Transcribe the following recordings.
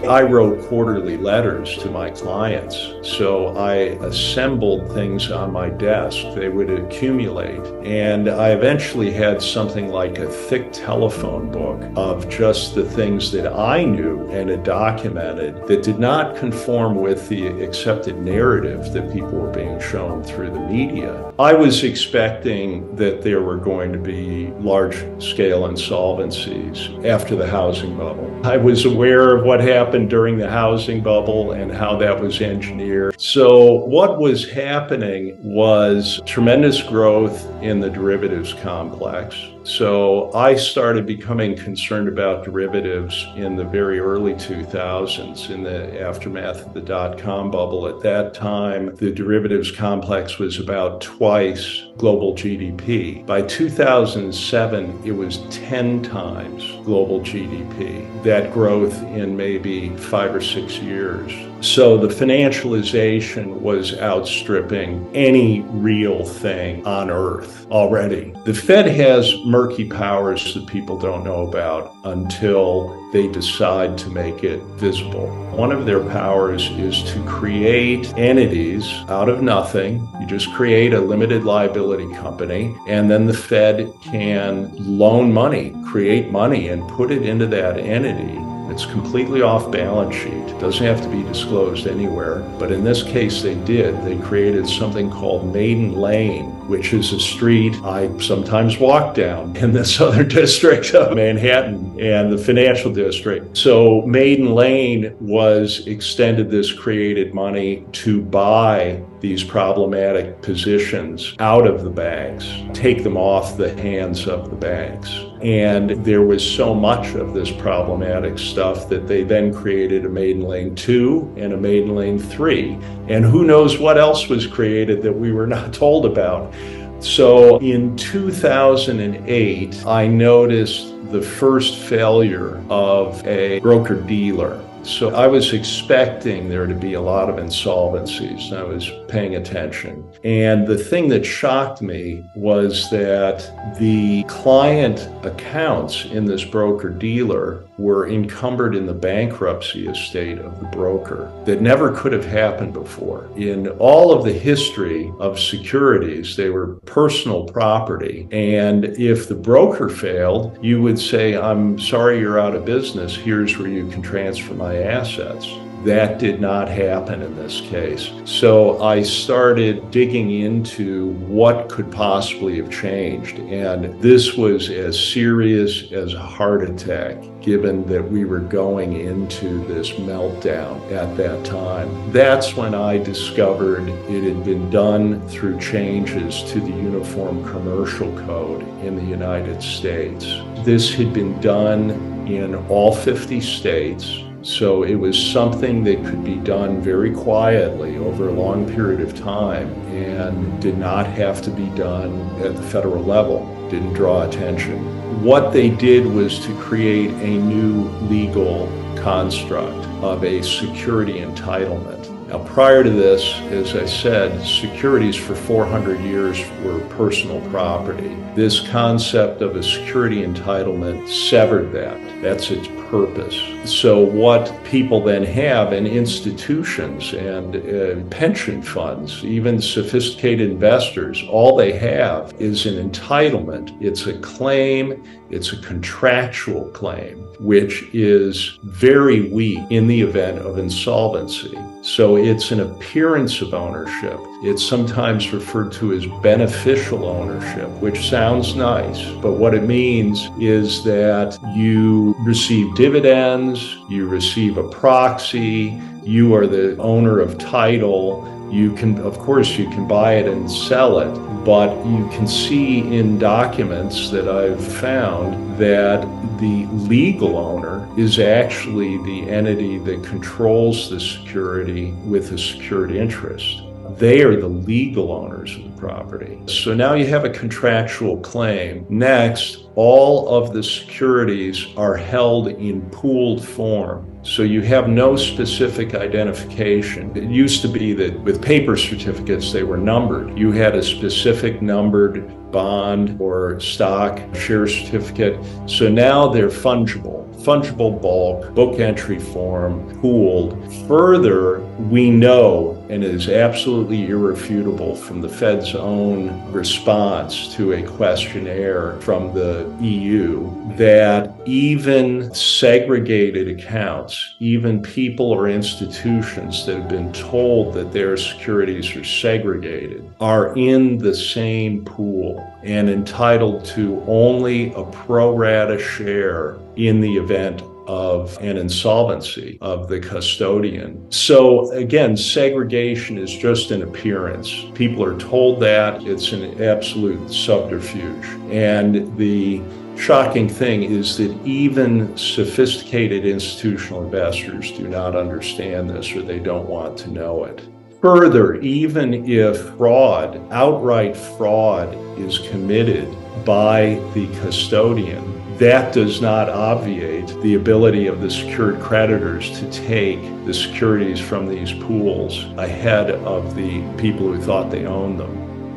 I wrote quarterly letters to my clients, so I assembled things on my desk. They would accumulate, and I eventually had something like a thick telephone book of just the things that I knew and had documented that did not conform with the accepted narrative that people were being shown through the media. I was expecting that there were going to be large-scale insolvencies after the housing bubble. I was aware of what happened during the housing bubble and how that was engineered. So what was happening was tremendous growth in the derivatives complex. So I started becoming concerned about derivatives in the very early 2000s, in the aftermath of the dot-com bubble. At that time, the derivatives complex was about twice global GDP. By 2007, it was 10 times global GDP. That growth in maybe 5 or 6 years. So the financialization was outstripping any real thing on earth already. The Fed has murky powers that people don't know about until they decide to make it visible. One of their powers is to create entities out of nothing. You just create a limited liability company, and then the Fed can loan money, create money, and put it into that entity. It's completely off balance sheet. It doesn't have to be disclosed anywhere. But in this case, they did. They created something called Maiden Lane, which is a street I sometimes walk down in the southern district of Manhattan and the financial district. So Maiden Lane was extended this created money to buy these problematic positions out of the banks, take them off the hands of the banks. And there was so much of this problematic stuff that they then created a Maiden Lane 2 and a Maiden Lane 3. And who knows what else was created that we were not told about. So in 2008, I noticed the first failure of a broker-dealer. So I was expecting there to be a lot of insolvencies, and I was paying attention. And the thing that shocked me was that the client accounts in this broker-dealer were encumbered in the bankruptcy estate of the broker. That never could have happened before. In all of the history of securities, they were personal property. And if the broker failed, you would say, I'm sorry you're out of business. Here's where you can transfer my assets. That did not happen in this case. So I started digging into what could possibly have changed. And this was as serious as a heart attack, given that we were going into this meltdown at that time. That's when I discovered it had been done through changes to the Uniform Commercial Code in the United States. This had been done in all 50 states. So it was something that could be done very quietly over a long period of time and did not have to be done at the federal level, didn't draw attention. What they did was to create a new legal construct of a security entitlement. Now, prior to this, as I said, securities for 400 years were personal property. This concept of a security entitlement severed that. That's its purpose. So what people then have in institutions and pension funds, even sophisticated investors, all they have is an entitlement. It's a claim, it's a contractual claim, which is very weak in the event of insolvency. So it's an appearance of ownership. It's sometimes referred to as beneficial ownership, which sounds nice, but what it means is that you receive dividends, you receive a proxy, you are the owner of title. You can, of course, you can buy it and sell it, but you can see in documents that I've found that the legal owner is actually the entity that controls the security with a secured interest. They are the legal owners of the property. So now you have a contractual claim. Next, all of the securities are held in pooled form. So you have no specific identification. It used to be that with paper certificates, they were numbered. You had a specific numbered bond or stock share certificate. So now they're fungible. fungible bulk, book entry form, pooled. Further, we know, and it is absolutely irrefutable from the Fed's own response to a questionnaire from the EU, that even segregated accounts, even people or institutions that have been told that their securities are segregated, are in the same pool and entitled to only a pro rata share in the event of an insolvency of the custodian. So again, segregation is just an appearance. People are told that. It's an absolute subterfuge. And the shocking thing is that even sophisticated institutional investors do not understand this, or they don't want to know it. Further, even if fraud, outright fraud, is committed by the custodian, that does not obviate the ability of the secured creditors to take the securities from these pools ahead of the people who thought they owned them.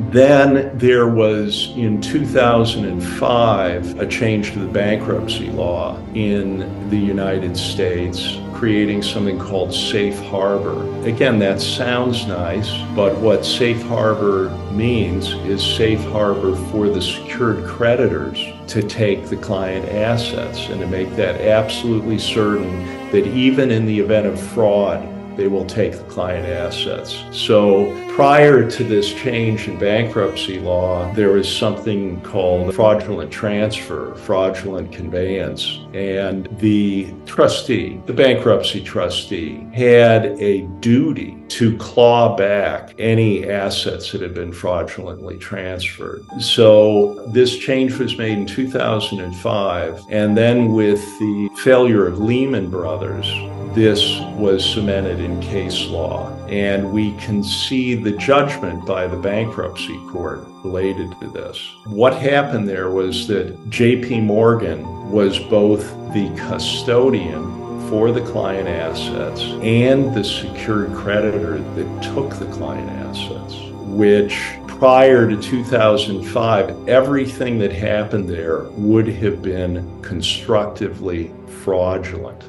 Then there was, in 2005, a change to the bankruptcy law in the United States, creating something called safe harbor. Again, that sounds nice, but what safe harbor means is safe harbor for the secured creditors to take the client assets, and to make that absolutely certain that even in the event of fraud, they will take the client assets. So prior to this change in bankruptcy law, there was something called fraudulent transfer, fraudulent conveyance. And the trustee, the bankruptcy trustee, had a duty to claw back any assets that had been fraudulently transferred. So this change was made in 2005. And then with the failure of Lehman Brothers, this was cemented in case law. And we can see the judgment by the bankruptcy court related to this. What happened there was that J.P. Morgan was both the custodian for the client assets and the secured creditor that took the client assets, which prior to 2005, everything that happened there would have been constructively fraudulent.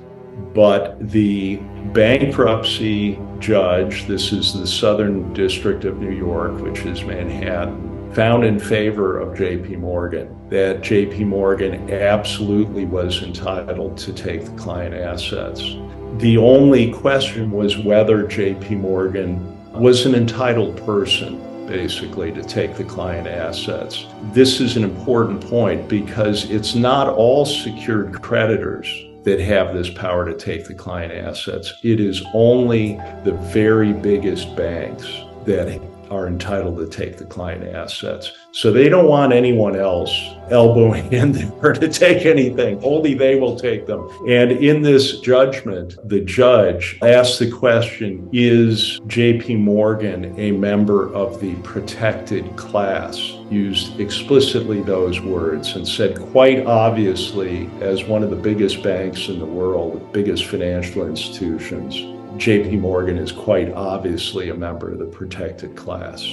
But the bankruptcy judge, this is the Southern District of New York, which is Manhattan, found in favor of J.P. Morgan that J.P. Morgan absolutely was entitled to take the client assets. The only question was whether J.P. Morgan was an entitled person, basically, to take the client assets. This is an important point because it's not all secured creditors that have this power to take the client assets. It is only the very biggest banks that are entitled to take the client assets. So they don't want anyone else elbowing in there to take anything. Only they will take them. And in this judgment, the judge asked the question, is J.P. Morgan a member of the protected class? Used explicitly those words and said quite obviously, as one of the biggest banks in the world, biggest financial institutions, J.P. Morgan is quite obviously a member of the protected class.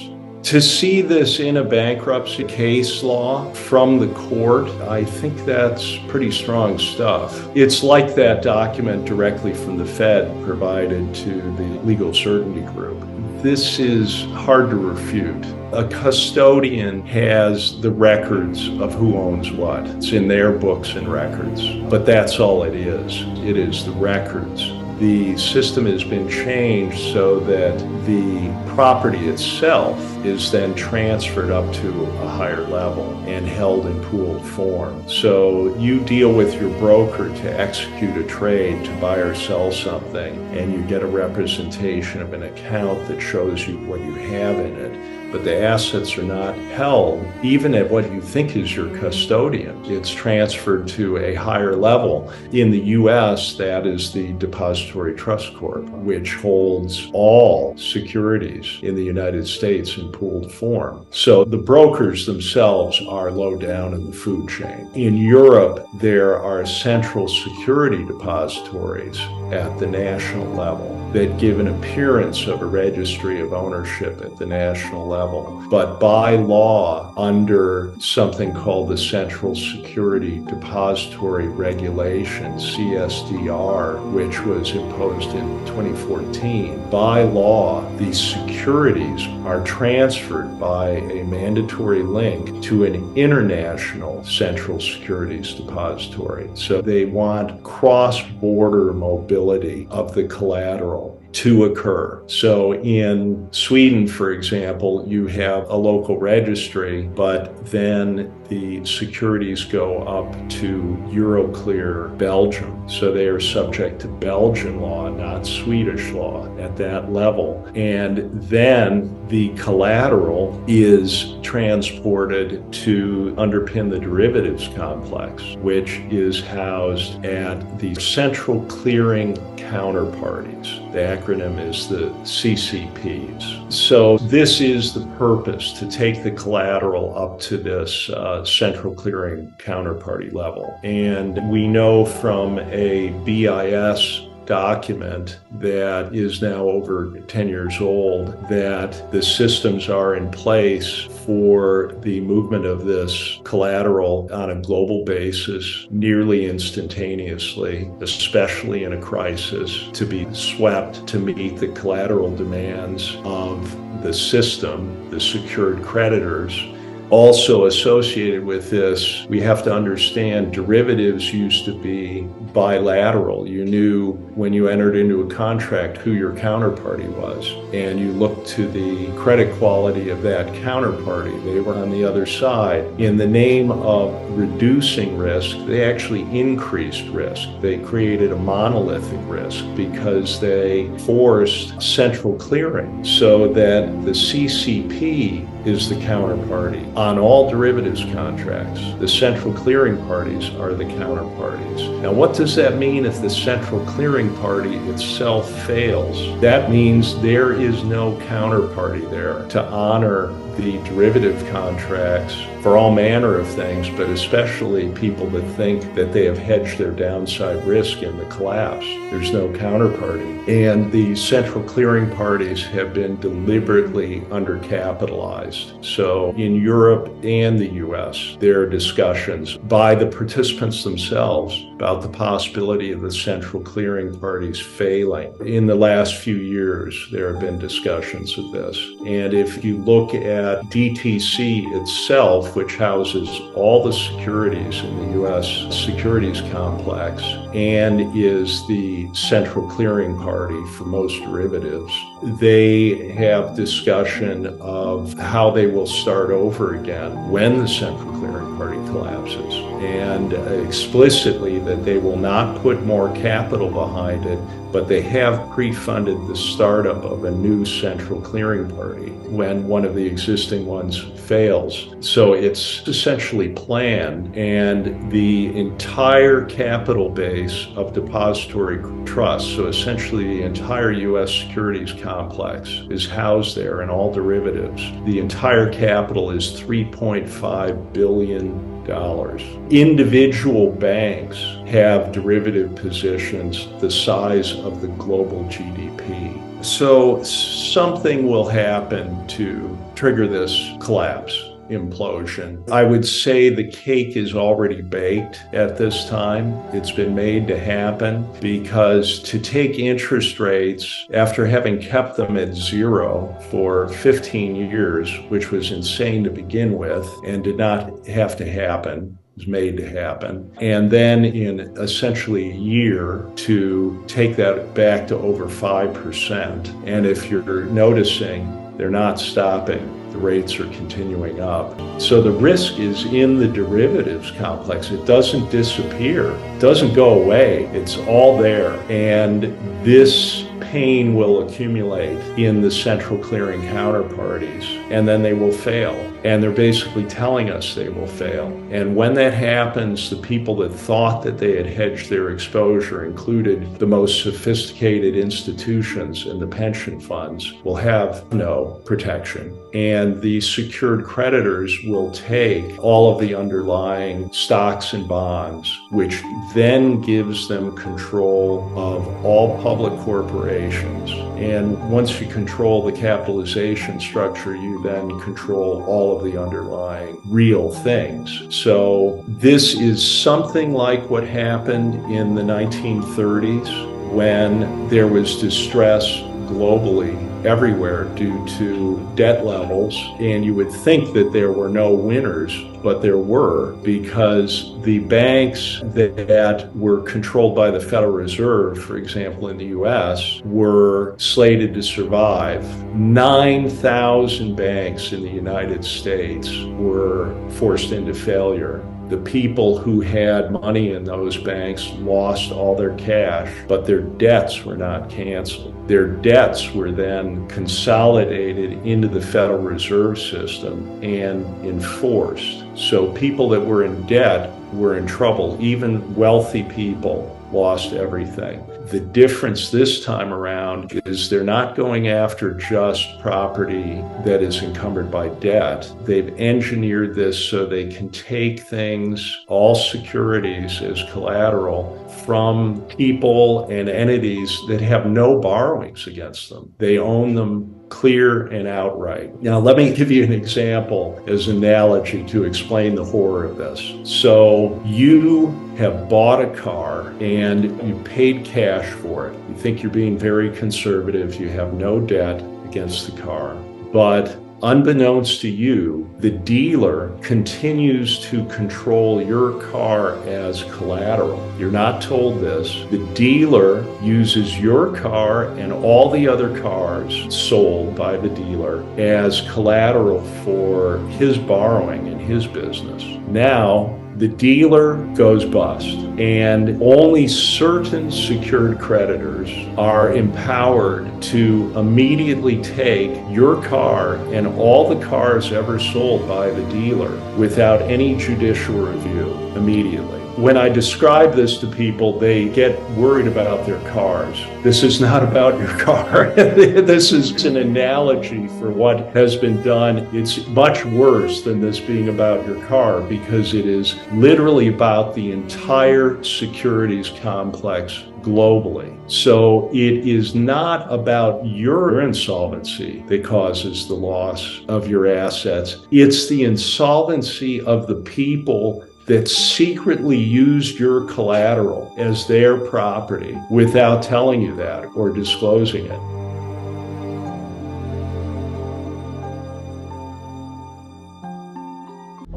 To see this in a bankruptcy case law from the court, I think that's pretty strong stuff. It's like that document directly from the Fed provided to the Legal Certainty Group. This is hard to refute. A custodian has the records of who owns what. It's in their books and records, but that's all it is. It is the records. The system has been changed so that the property itself is then transferred up to a higher level and held in pooled form. So you deal with your broker to execute a trade to buy or sell something, and you get a representation of an account that shows you what you have in it. But the assets are not held even at what you think is your custodian. It's transferred to a higher level. In the US, that is the Depository Trust Corp, which holds all securities in the United States in pooled form. So the brokers themselves are low down in the food chain. In Europe, there are central security depositories at the national level that give an appearance of a registry of ownership at the national level. level. But by law, under something called the Central Security Depository Regulation, CSDR, which was imposed in 2014, by law, these securities are transferred by a mandatory link to an international central securities depository. So they want cross-border mobility of the collateral to occur. So in Sweden, for example, you have a local registry, but then the securities go up to Euroclear Belgium. So they are subject to Belgian law, not Swedish law at that level. And then the collateral is transported to underpin the derivatives complex, which is housed at the central clearing counterparties. The acronym is the CCPs. So this is the purpose, to take the collateral up to this central clearing counterparty level. And we know from a BIS document that is now over 10 years old that the systems are in place for the movement of this collateral on a global basis nearly instantaneously, especially in a crisis, to be swept to meet the collateral demands of the system, the secured creditors. Also associated with this, we have to understand derivatives used to be bilateral. You knew when you entered into a contract who your counterparty was, and you looked to the credit quality of that counterparty. They were on the other side. In the name of reducing risk, they actually increased risk. They created a monolithic risk because they forced central clearing so that the CCP is the counterparty. On all derivatives contracts, the central clearing parties are the counterparties. Now, what does that mean if the central clearing party itself fails? That means there is no counterparty there to honor the derivative contracts for all manner of things, but especially people that think that they have hedged their downside risk in the collapse. There's no counterparty. And the central clearing parties have been deliberately undercapitalized. So in Europe and the US, there are discussions by the participants themselves about the possibility of the central clearing parties failing. In the last few years, there have been discussions of this. And if you look at DTC itself, which houses all the securities in the US securities complex and is the central clearing party for most derivatives, they have discussion of how they will start over again when the central clearing party collapses, and explicitly that they will not put more capital behind it, but they have pre-funded the startup of a new central clearing party when one of the existing ones fails. So it's essentially planned, and the entire capital base of depository trusts, so essentially the entire U.S. securities complex, is housed there in all derivatives. The entire capital is $3.5 billion. Individual banks have derivative positions the size of the global GDP. So something will happen to trigger this collapse, implosion. I would say the cake is already baked at this time. It's been made to happen, because to take interest rates after having kept them at zero for 15 years, which was insane to begin with and did not have to happen, was made to happen, and then in essentially a year to take that back to over 5%. And if you're noticing, they're not stopping. The rates are continuing up. So the risk is in the derivatives complex. It doesn't disappear. It doesn't go away. It's all there. And this pain will accumulate in the central clearing counterparties, and then they will fail. And they're basically telling us they will fail. And when that happens, the people that thought that they had hedged their exposure, included the most sophisticated institutions and the pension funds, will have no protection. And the secured creditors will take all of the underlying stocks and bonds, which then gives them control of all public corporations operations. And once you control the capitalization structure, you then control all of the underlying real things. So this is something like what happened in the 1930s when there was distress globally everywhere due to debt levels. And you would think that there were no winners, but there were, because the banks that were controlled by the Federal Reserve, for example, in the US, were slated to survive. 9,000 banks in the United States were forced into failure. The people who had money in those banks lost all their cash, but their debts were not canceled. Their debts were then consolidated into the Federal Reserve System and enforced. So people that were in debt were in trouble. Even wealthy people lost everything. The difference this time around is they're not going after just property that is encumbered by debt. They've engineered this so they can take things, all securities as collateral, from people and entities that have no borrowings against them. They own them clear and outright. Now, let me give you an example as an analogy to explain the horror of this. So you have bought a car and you paid cash for it. You think you're being very conservative. You have no debt against the car. But unbeknownst to you, the dealer continues to control your car as collateral. You're not told this. The dealer uses your car and all the other cars sold by the dealer as collateral for his borrowing in his business. Now, the dealer goes bust, and only certain secured creditors are empowered to immediately take your car and all the cars ever sold by the dealer without any judicial review immediately. When I describe this to people, they get worried about their cars. This is not about your car. This is an analogy for what has been done. It's much worse than this being about your car, because it is literally about the entire securities complex globally. So it is not about your insolvency that causes the loss of your assets. It's the insolvency of the people that secretly used your collateral as their property without telling you that or disclosing it.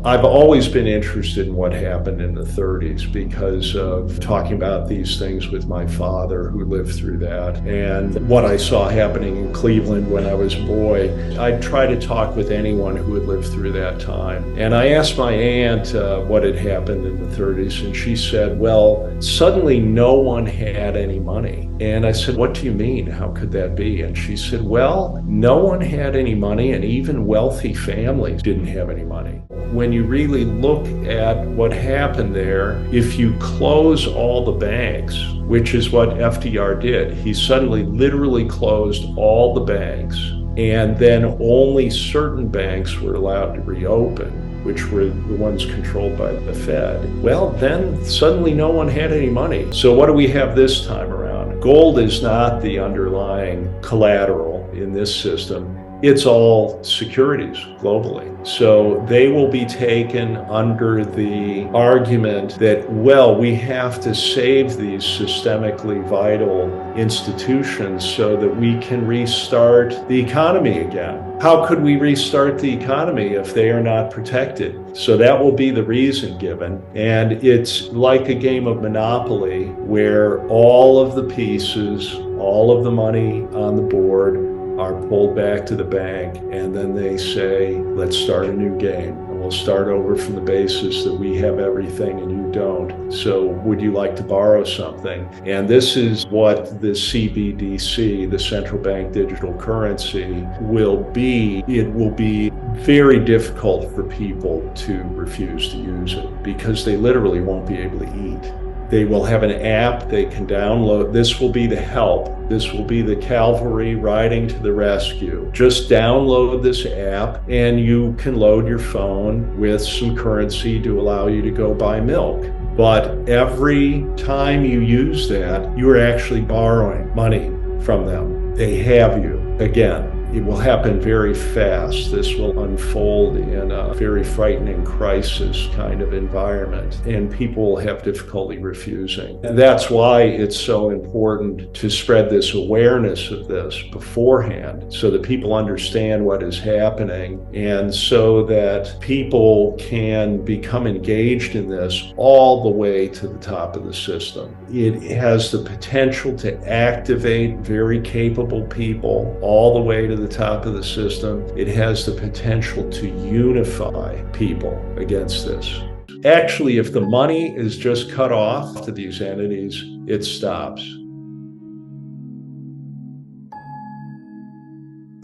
I've always been interested in what happened in the 30s because of talking about these things with my father, who lived through that, and what I saw happening in Cleveland when I was a boy. I'd try to talk with anyone who had lived through that time. And I asked my aunt what had happened in the 30s, and she said, well, suddenly no one had any money. And I said, what do you mean? How could that be? And she said, well, no one had any money, and even wealthy families didn't have any money. When you really look at what happened there, if you close all the banks, which is what FDR did, he suddenly literally closed all the banks, and then only certain banks were allowed to reopen, which were the ones controlled by the Fed. Well, then suddenly no one had any money. So what do we have this time around? Gold is not the underlying collateral in this system. It's all securities globally. So they will be taken under the argument that, well, we have to save these systemically vital institutions so that we can restart the economy again. How could we restart the economy if they are not protected? So that will be the reason given. And it's like a game of Monopoly where all of the pieces, all of the money on the board are pulled back to the bank, and then they say, let's start a new game. And we'll start over from the basis that we have everything and you don't. So would you like to borrow something? And this is what the CBDC, the central bank digital currency, will be. It will be very difficult for people to refuse to use it because they literally won't be able to eat. They will have an app they can download. This will be the help. This will be the cavalry riding to the rescue. Just download this app and you can load your phone with some currency to allow you to go buy milk. But every time you use that, you are actually borrowing money from them. They have you. Again, it will happen very fast. This will unfold in a very frightening crisis kind of environment, and people will have difficulty refusing. And that's why it's so important to spread this awareness of this beforehand so that people understand what is happening, and so that people can become engaged in this all the way to the top of the system. It has the potential to activate very capable people all the way to the top of the system. It has the potential to unify people against this. Actually, if the money is just cut off to these entities, it stops.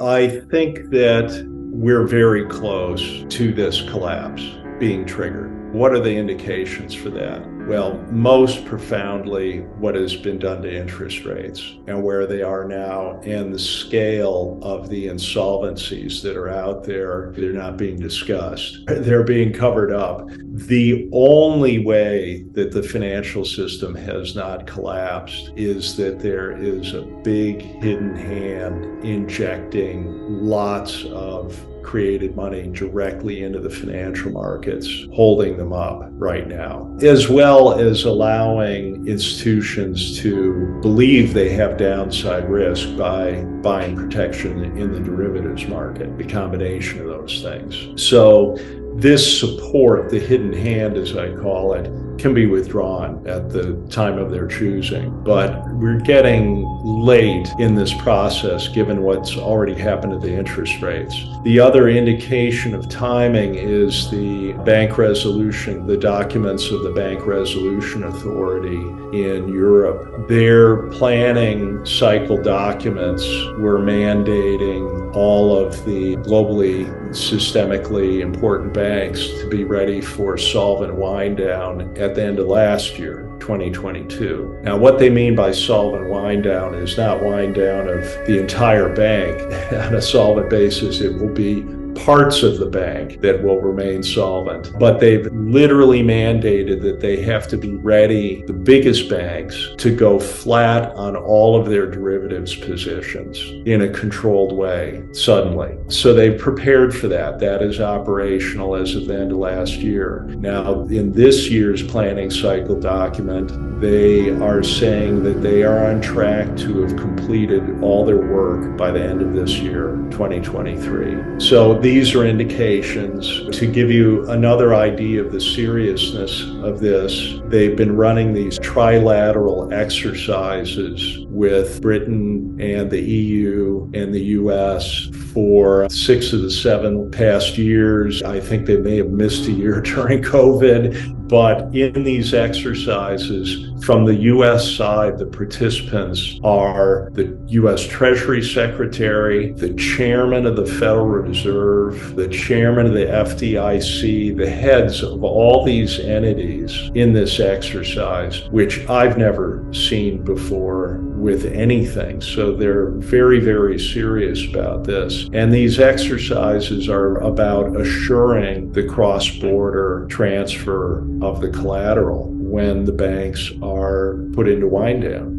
I think that we're very close to this collapse being triggered. What are the indications for that? Well, most profoundly, what has been done to interest rates and where they are now, and the scale of the insolvencies that are out there. They're not being discussed. They're being covered up. The only way that the financial system has not collapsed is that there is a big hidden hand injecting lots of created money directly into the financial markets, holding them up right now, as well as allowing institutions to believe they have downside risk by buying protection in the derivatives market, the combination of those things. So this support, the hidden hand as I call it, can be withdrawn at the time of their choosing. But we're getting late in this process given what's already happened to the interest rates. The other indication of timing is the bank resolution, the documents of the Bank Resolution Authority in Europe. Their planning cycle documents were mandating all of the globally systemically important banks to be ready for solvent wind down at the end of last year, 2022. Now, what they mean by solvent wind down is not wind down of the entire bank on a solvent basis. It will be parts of the bank that will remain solvent. But they've literally mandated that they have to be ready, the biggest banks, to go flat on all of their derivatives positions in a controlled way suddenly. So they've prepared for that. That is operational as of the end of last year. Now, in this year's planning cycle document, they are saying that they are on track to have completed all their work by the end of this year, 2023. So these are indications. To give you another idea of the seriousness of this, they've been running these trilateral exercises with Britain and the EU and the US for 6 of the 7 past years. I think they may have missed a year during COVID. But in these exercises, from the U.S. side, the participants are the U.S. Treasury Secretary, the chairman of the Federal Reserve, the chairman of the FDIC, the heads of all these entities in this exercise, which I've never seen before with anything. So they're very, very serious about this. And these exercises are about assuring the cross-border transfer of the collateral when the banks are put into wind down.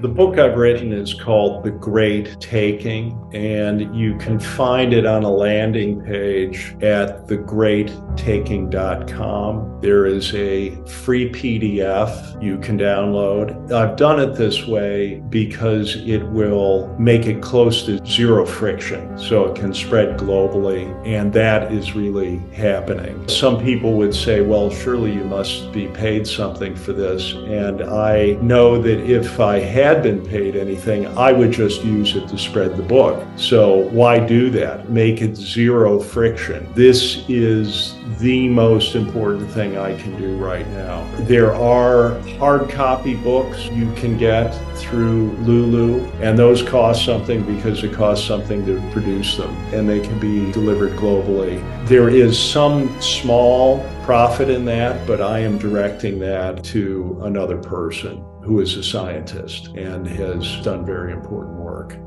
The book I've written is called The Great Taking, and you can find it on a landing page at thegreattaking.com. There is a free PDF you can download. I've done it this way because it will make it close to zero friction, so it can spread globally, and that is really happening. Some people would say, well, surely you must be paid something for this, and I know that if I had been paid anything, I would just use it to spread the book. So why do that? Make it zero friction. This is the most important thing I can do right now. There are hard copy books you can get through Lulu, and those cost something because it costs something to produce them, and they can be delivered globally. There is some small profit in that, but I am directing that to another person who is a scientist and has done very important work.